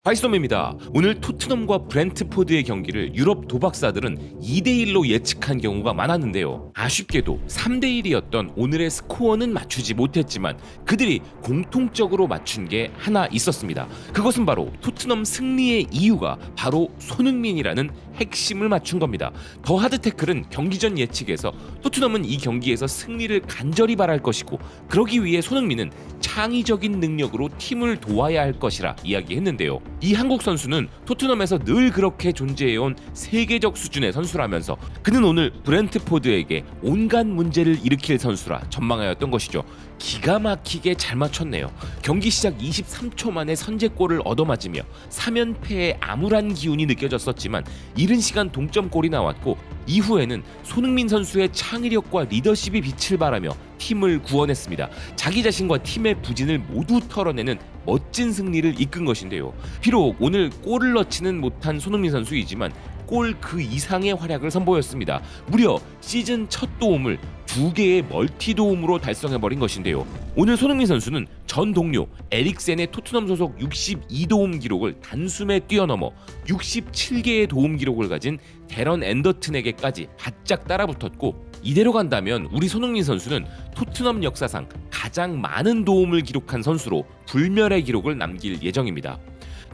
파이소매입니다. 오늘 토트넘과 브렌트포드의 경기를 유럽 도박사들은 2대1로 예측한 경우가 많았는데요. 아쉽게도 3대1이었던 오늘의 스코어는 맞추지 못했지만 그들이 공통적으로 맞춘 게 하나 있었습니다. 그것은 바로 토트넘 승리의 이유가 바로 손흥민이라는 핵심을 맞춘 겁니다. 더 하드 태클은 경기 전 예측에서 토트넘은 이 경기에서 승리를 간절히 바랄 것이고 그러기 위해 손흥민은 창의적인 능력으로 팀을 도와야 할 것이라 이야기했는데요. 이 한국 선수는 토트넘에서 늘 그렇게 존재해온 세계적 수준의 선수라면서 그는 오늘 브렌트포드에게 온갖 문제를 일으킬 선수라 전망하였던 것이죠. 기가 막히게 잘 맞췄네요. 경기 시작 23초 만에 선제골을 얻어맞으며 3연패의 암울한 기운이 느껴졌었지만 이른 시간 동점골이 나왔고 이후에는 손흥민 선수의 창의력과 리더십이 빛을 발하며 팀을 구원했습니다. 자기 자신과 팀의 부진을 모두 털어내는 멋진 승리를 이끈 것인데요. 비록 오늘 골을 넣지는 못한 손흥민 선수이지만 골 그 이상의 활약을 선보였습니다. 무려 시즌 첫 도움을 2개의 멀티 도움으로 달성해버린 것인데요. 오늘 손흥민 선수는 전 동료 에릭센의 토트넘 소속 62도움 기록을 단숨에 뛰어넘어 67개의 도움 기록을 가진 데런 앤더튼에게까지 바짝 따라붙었고 이대로 간다면 우리 손흥민 선수는 토트넘 역사상 가장 많은 도움을 기록한 선수로 불멸의 기록을 남길 예정입니다.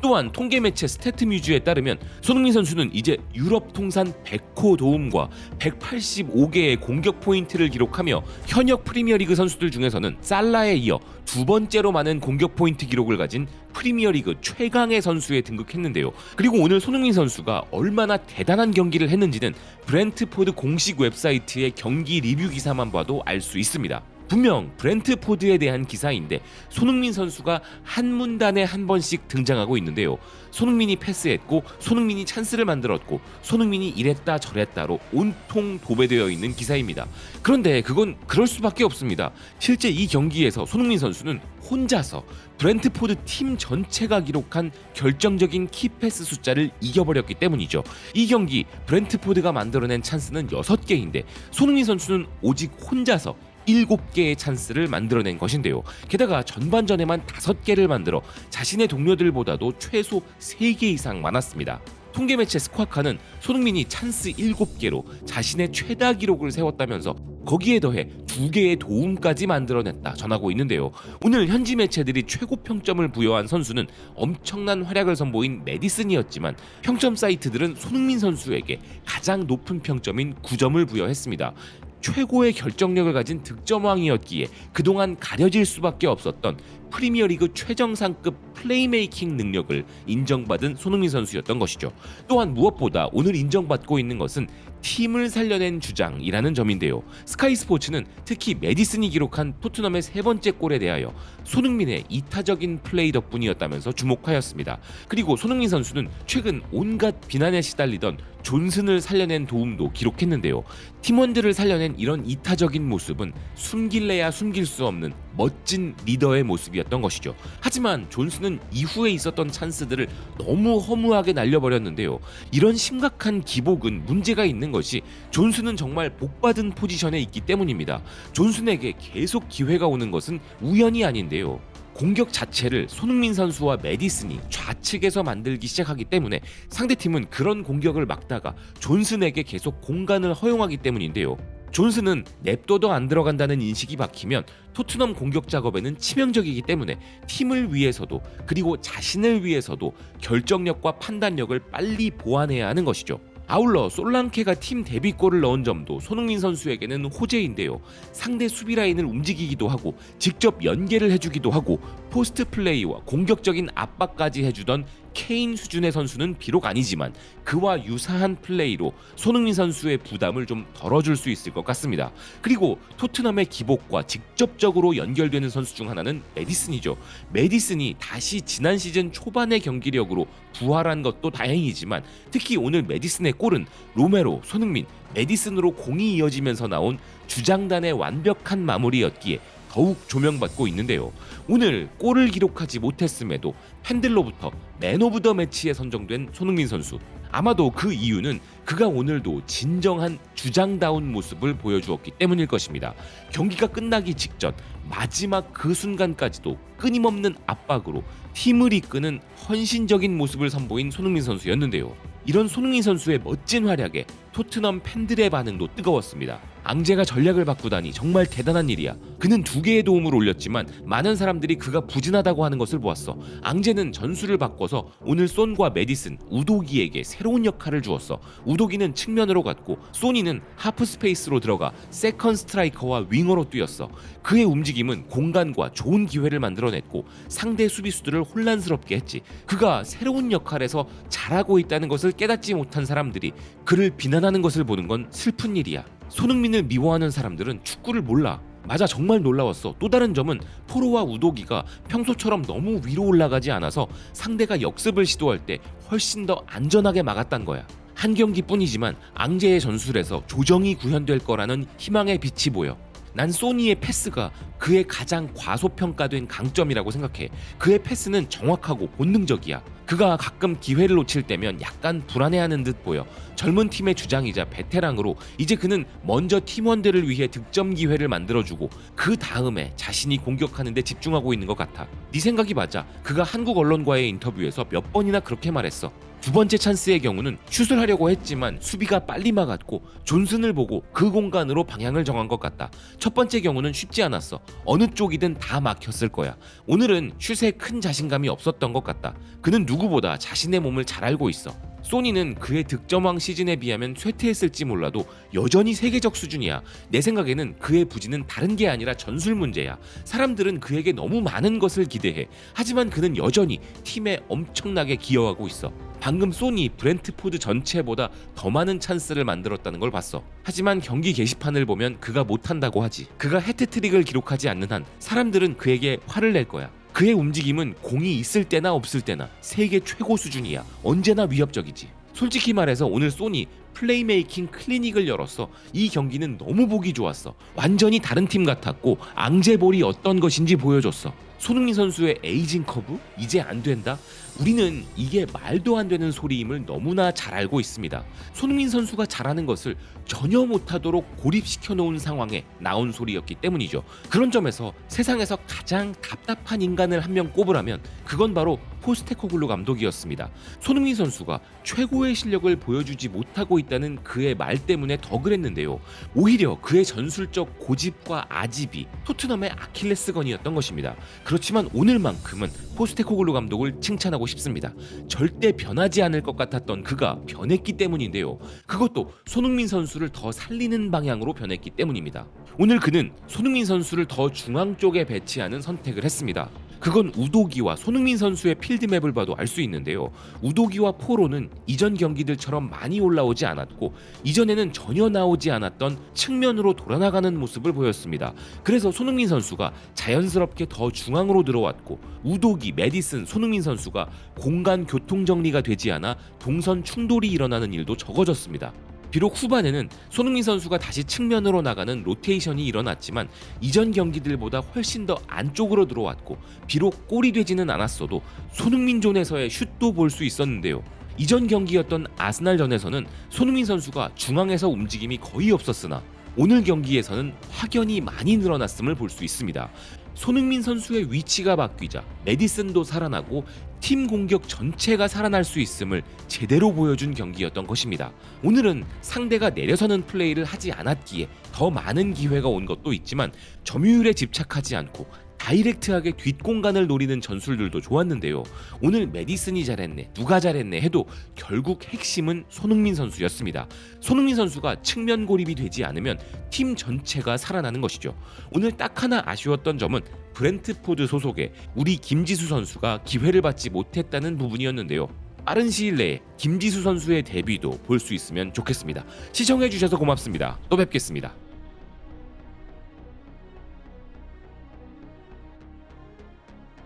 또한 통계 매체 스태트뮤즈에 따르면 손흥민 선수는 이제 유럽 통산 100호 도움과 185개의 공격 포인트를 기록하며 현역 프리미어리그 선수들 중에서는 살라에 이어 두 번째로 많은 공격 포인트 기록을 가진 프리미어리그 최강의 선수에 등극했는데요. 그리고 오늘 손흥민 선수가 얼마나 대단한 경기를 했는지는 브렌트포드 공식 웹사이트의 경기 리뷰 기사만 봐도 알 수 있습니다. 분명 브렌트포드에 대한 기사인데 손흥민 선수가 한 문단에 한 번씩 등장하고 있는데요. 손흥민이 패스했고 손흥민이 찬스를 만들었고 손흥민이 이랬다 저랬다로 온통 도배되어 있는 기사입니다. 그런데 그건 그럴 수밖에 없습니다. 실제 이 경기에서 손흥민 선수는 혼자서 브렌트포드 팀 전체가 기록한 결정적인 키패스 숫자를 이겨버렸기 때문이죠. 이 경기 브렌트포드가 만들어낸 찬스는 6개인데 손흥민 선수는 오직 혼자서 7개의 찬스를 만들어낸 것인데요. 게다가 전반전에만 5개를 만들어 자신의 동료들보다도 최소 3개 이상 많았습니다. 통계 매체 스쿼카는 손흥민이 찬스 7개로 자신의 최다 기록을 세웠다면서 거기에 더해 2개의 도움까지 만들어냈다 전하고 있는데요. 오늘 현지 매체들이 최고 평점을 부여한 선수는 엄청난 활약을 선보인 메디슨이었지만 평점 사이트들은 손흥민 선수에게 가장 높은 평점인 9점을 부여했습니다. 최고의 결정력을 가진 득점왕이었기에 그동안 가려질 수밖에 없었던 프리미어리그 최정상급 플레이메이킹 능력을 인정받은 손흥민 선수였던 것이죠. 또한 무엇보다 오늘 인정받고 있는 것은 팀을 살려낸 주장이라는 점인데요. 스카이 스포츠는 특히 메디슨이 기록한 토트넘의 3번째 골에 대하여 손흥민의 이타적인 플레이 덕분이었다면서 주목하였습니다. 그리고 손흥민 선수는 최근 온갖 비난에 시달리던 존슨을 살려낸 도움도 기록했는데요. 팀원들을 살려낸 이런 이타적인 모습은 숨길래야 숨길 수 없는 멋진 리더의 모습이었던 것이죠. 하지만 존슨은 이후에 있었던 찬스들을 너무 허무하게 날려버렸는데요. 이런 심각한 기복은 문제가 있는 것이 존슨은 정말 복받은 포지션에 있기 때문입니다. 존슨에게 계속 기회가 오는 것은 우연이 아닌데요. 공격 자체를 손흥민 선수와 메디슨이 좌측에서 만들기 시작하기 때문에 상대팀은 그런 공격을 막다가 존슨에게 계속 공간을 허용하기 때문인데요. 존슨은 냅둬도 안 들어간다는 인식이 박히면 토트넘 공격 작업에는 치명적이기 때문에 팀을 위해서도 그리고 자신을 위해서도 결정력과 판단력을 빨리 보완해야 하는 것이죠. 아울러 솔랑케가 팀 데뷔골을 넣은 점도 손흥민 선수에게는 호재인데요. 상대 수비 라인을 움직이기도 하고 직접 연계를 해주기도 하고 포스트 플레이와 공격적인 압박까지 해주던 케인 수준의 선수는 비록 아니지만 그와 유사한 플레이로 손흥민 선수의 부담을 좀 덜어줄 수 있을 것 같습니다. 그리고 토트넘의 기복과 직접적으로 연결되는 선수 중 하나는 메디슨이죠. 메디슨이 다시 지난 시즌 초반의 경기력으로 부활한 것도 다행이지만 특히 오늘 메디슨의 골은 로메로, 손흥민, 메디슨으로 공이 이어지면서 나온 주장단의 완벽한 마무리였기에 더욱 조명받고 있는데요. 오늘 골을 기록하지 못했음에도 팬들로부터 맨 오브 더 매치에 선정된 손흥민 선수. 아마도 그 이유는 그가 오늘도 진정한 주장다운 모습을 보여주었기 때문일 것입니다. 경기가 끝나기 직전 마지막 그 순간까지도 끊임없는 압박으로 팀을 이끄는 헌신적인 모습을 선보인 손흥민 선수였는데요. 이런 손흥민 선수의 멋진 활약에 토트넘 팬들의 반응도 뜨거웠습니다. 앙제가 전략을 바꾸다니 정말 대단한 일이야. 그는 2개의 도움을 올렸지만 많은 사람들이 그가 부진하다고 하는 것을 보았어. 앙제는 전술을 바꿔서 오늘 손과 메디슨, 우도기에게 새로운 역할을 주었어. 우도기는 측면으로 갔고 소니는 하프 스페이스로 들어가 세컨 스트라이커와 윙어로 뛰었어. 그의 움직임은 공간과 좋은 기회를 만들어냈고 상대 수비수들을 혼란스럽게 했지. 그가 새로운 역할에서 잘하고 있다는 것을 깨닫지 못한 사람들이 그를 비난하는 것을 보는 건 슬픈 일이야. 손흥민을 미워하는 사람들은 축구를 몰라. 맞아, 정말 놀라웠어. 또 다른 점은 포로와 우도기가 평소처럼 너무 위로 올라가지 않아서 상대가 역습을 시도할 때 훨씬 더 안전하게 막았단 거야. 한 경기뿐이지만 앙제의 전술에서 조정이 구현될 거라는 희망의 빛이 보여. 난 소니의 패스가 그의 가장 과소평가된 강점이라고 생각해. 그의 패스는 정확하고 본능적이야. 그가 가끔 기회를 놓칠 때면 약간 불안해하는 듯 보여. 젊은 팀의 주장이자 베테랑으로 이제 그는 먼저 팀원들을 위해 득점 기회를 만들어주고 그 다음에 자신이 공격하는 데 집중하고 있는 것 같아. 네 생각이 맞아. 그가 한국 언론과의 인터뷰에서 몇 번이나 그렇게 말했어. 2번째 찬스의 경우는 슛을 하려고 했지만 수비가 빨리 막았고 존슨을 보고 그 공간으로 방향을 정한 것 같다. 첫 번째 경우는 쉽지 않았어. 어느 쪽이든 다 막혔을 거야. 오늘은 슛에 큰 자신감이 없었던 것 같다. 그는 누구보다 자신의 몸을 잘 알고 있어. 소니는 그의 득점왕 시즌에 비하면 쇠퇴했을지 몰라도 여전히 세계적 수준이야. 내 생각에는 그의 부진은 다른 게 아니라 전술 문제야. 사람들은 그에게 너무 많은 것을 기대해. 하지만 그는 여전히 팀에 엄청나게 기여하고 있어. 방금 소니 브렌트포드 전체보다 더 많은 찬스를 만들었다는 걸 봤어. 하지만 경기 게시판을 보면 그가 못한다고 하지. 그가 해트트릭을 기록하지 않는 한 사람들은 그에게 화를 낼 거야. 그의 움직임은 공이 있을 때나 없을 때나 세계 최고 수준이야. 언제나 위협적이지. 솔직히 말해서 오늘 소니 플레이메이킹 클리닉을 열었어. 이 경기는 너무 보기 좋았어. 완전히 다른 팀 같았고 앙제볼이 어떤 것인지 보여줬어. 손흥민 선수의 에이징 커브? 이제 안 된다? 우리는 이게 말도 안 되는 소리임을 너무나 잘 알고 있습니다. 손흥민 선수가 잘하는 것을 전혀 못하도록 고립시켜 놓은 상황에 나온 소리였기 때문이죠. 그런 점에서 세상에서 가장 답답한 인간을 한 명 꼽으라면 그건 바로 포스테코글루 감독이었습니다. 손흥민 선수가 최고의 실력을 보여주지 못하고 있다는 그의 말 때문에 더 그랬는데요. 오히려 그의 전술적 고집과 아집이 토트넘의 아킬레스건이었던 것입니다. 그렇지만 오늘만큼은 포스테코글루 감독을 칭찬하고 싶습니다. 절대 변하지 않을 것 같았던 그가 변했기 때문인데요. 그것도 손흥민 선수를 더 살리는 방향으로 변했기 때문입니다. 오늘 그는 손흥민 선수를 더 중앙 쪽에 배치하는 선택을 했습니다. 그건 우도기와 손흥민 선수의 필드맵을 봐도 알 수 있는데요. 우도기와 포로는 이전 경기들처럼 많이 올라오지 않았고 이전에는 전혀 나오지 않았던 측면으로 돌아나가는 모습을 보였습니다. 그래서 손흥민 선수가 자연스럽게 더 중앙으로 들어왔고 우도기, 메디슨, 손흥민 선수가 공간 교통 정리가 되지 않아 동선 충돌이 일어나는 일도 적어졌습니다. 비록 후반에는 손흥민 선수가 다시 측면으로 나가는 로테이션이 일어났지만 이전 경기들보다 훨씬 더 안쪽으로 들어왔고 비록 골이 되지는 않았어도 손흥민 존에서의 슛도 볼 수 있었는데요. 이전 경기였던 아스날전에서는 손흥민 선수가 중앙에서 움직임이 거의 없었으나 오늘 경기에서는 확연히 많이 늘어났음을 볼 수 있습니다. 손흥민 선수의 위치가 바뀌자 메디슨도 살아나고 팀 공격 전체가 살아날 수 있음을 제대로 보여준 경기였던 것입니다. 오늘은 상대가 내려서는 플레이를 하지 않았기에 더 많은 기회가 온 것도 있지만 점유율에 집착하지 않고 다이렉트하게 뒷공간을 노리는 전술들도 좋았는데요. 오늘 메디슨이 잘했네, 누가 잘했네 해도 결국 핵심은 손흥민 선수였습니다. 손흥민 선수가 측면 고립이 되지 않으면 팀 전체가 살아나는 것이죠. 오늘 딱 하나 아쉬웠던 점은 브렌트포드 소속의 우리 김지수 선수가 기회를 받지 못했다는 부분이었는데요. 빠른 시일 내에 김지수 선수의 데뷔도 볼 수 있으면 좋겠습니다. 시청해주셔서 고맙습니다. 또 뵙겠습니다.